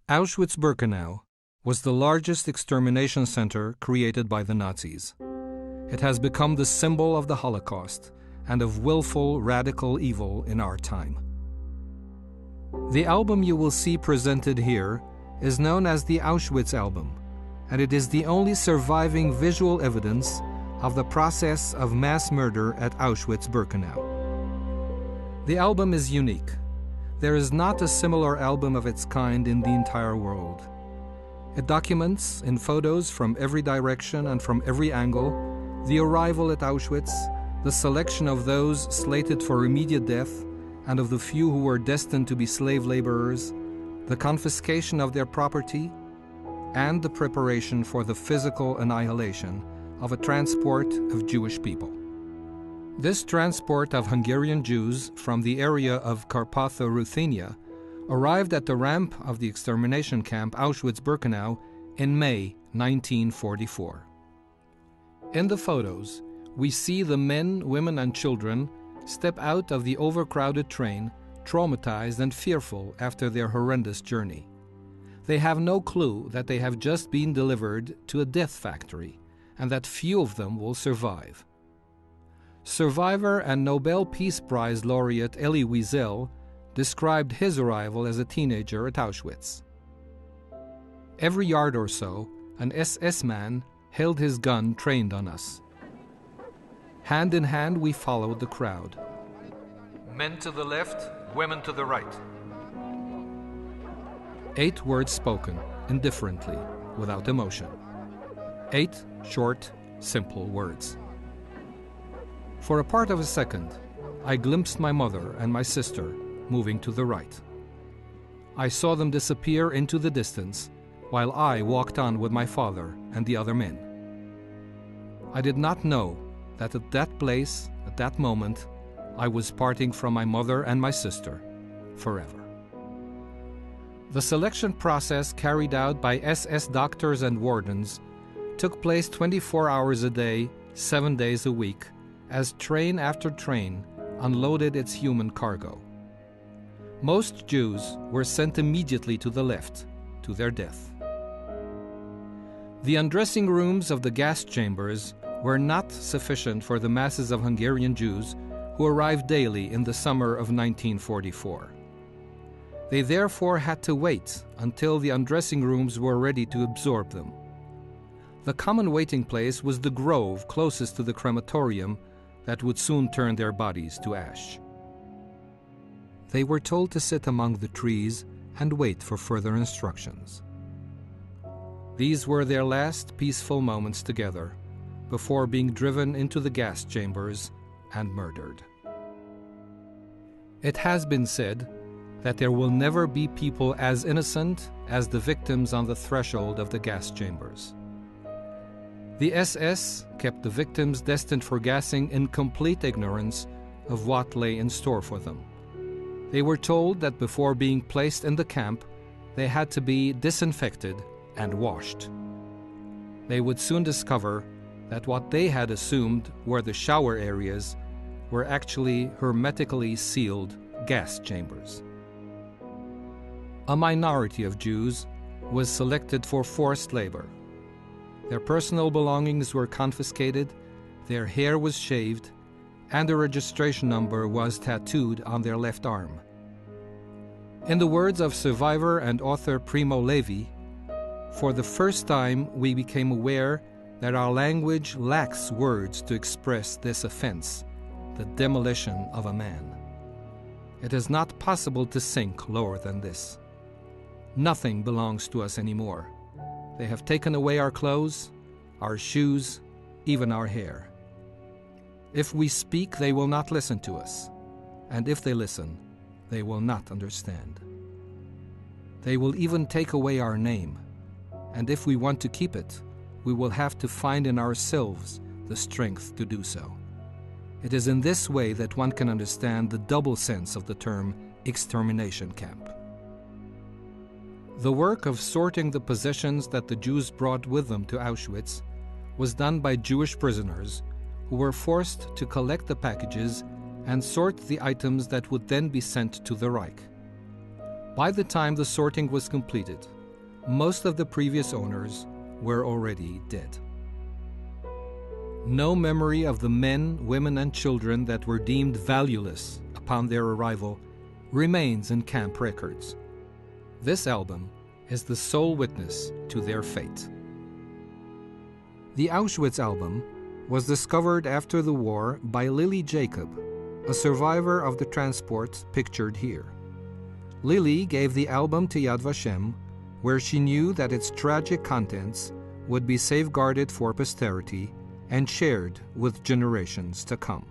Auschwitz-Birkenau was the largest extermination center created by the Nazis. It has become the symbol of the Holocaust and of willful, radical evil in our time. The album you will see presented here is known as the Auschwitz album, and it is the only surviving visual evidence of the process of mass murder at Auschwitz-Birkenau. The album is unique. There is not a similar album of its kind in the entire world. It documents, in photos from every direction and from every angle, the arrival at Auschwitz, the selection of those slated for immediate death and of the few who were destined to be slave laborers, the confiscation of their property, and the preparation for the physical annihilation of a transport of Jewish people. This transport of Hungarian Jews from the area of Carpatho-Ruthenia arrived at the ramp of the extermination camp Auschwitz-Birkenau in May 1944. In the photos, we see the men, women, and children step out of the overcrowded train, traumatized and fearful after their horrendous journey. They have no clue that they have just been delivered to a death factory and that few of them will survive. Survivor and Nobel Peace Prize laureate Elie Wiesel described his arrival as a teenager at Auschwitz. Every yard or so, an SS man held his gun trained on us. Hand in hand, we followed the crowd. Men to the left, women to the right. 8 words spoken, indifferently, without emotion. 8 short, simple words. For a part of a second, I glimpsed my mother and my sister moving to the right. I saw them disappear into the distance, while I walked on with my father and the other men. I did not know that at that place, at that moment, I was parting from my mother and my sister forever. The selection process carried out by SS doctors and wardens took place 24 hours a day, 7 days a week, as train after train unloaded its human cargo. Most Jews were sent immediately to the left, to their death. The undressing rooms of the gas chambers were not sufficient for the masses of Hungarian Jews who arrived daily in the summer of 1944. They therefore had to wait until the undressing rooms were ready to absorb them. The common waiting place was the grove closest to the crematorium that would soon turn their bodies to ash. They were told to sit among the trees and wait for further instructions. These were their last peaceful moments together before being driven into the gas chambers and murdered. It has been said that there will never be people as innocent as the victims on the threshold of the gas chambers. The SS kept the victims destined for gassing in complete ignorance of what lay in store for them. They were told that before being placed in the camp, they had to be disinfected and washed. They would soon discover that what they had assumed were the shower areas were actually hermetically sealed gas chambers. A minority of Jews was selected for forced labor. Their personal belongings were confiscated, their hair was shaved, and a registration number was tattooed on their left arm. In the words of survivor and author Primo Levi, "For the first time we became aware that our language lacks words to express this offense, the demolition of a man. It is not possible to sink lower than this. Nothing belongs to us anymore. They have taken away our clothes, our shoes, even our hair. If we speak, they will not listen to us, and if they listen, they will not understand. They will even take away our name, and if we want to keep it, we will have to find in ourselves the strength to do so. It is in this way that one can understand the double sense of the term extermination camp." The work of sorting the possessions that the Jews brought with them to Auschwitz was done by Jewish prisoners who were forced to collect the packages and sort the items that would then be sent to the Reich. By the time the sorting was completed, most of the previous owners were already dead. No memory of the men, women, and children that were deemed valueless upon their arrival remains in camp records. This album is the sole witness to their fate. The Auschwitz album was discovered after the war by Lily Jacob, a survivor of the transport pictured here. Lily gave the album to Yad Vashem, where she knew that its tragic contents would be safeguarded for posterity and shared with generations to come.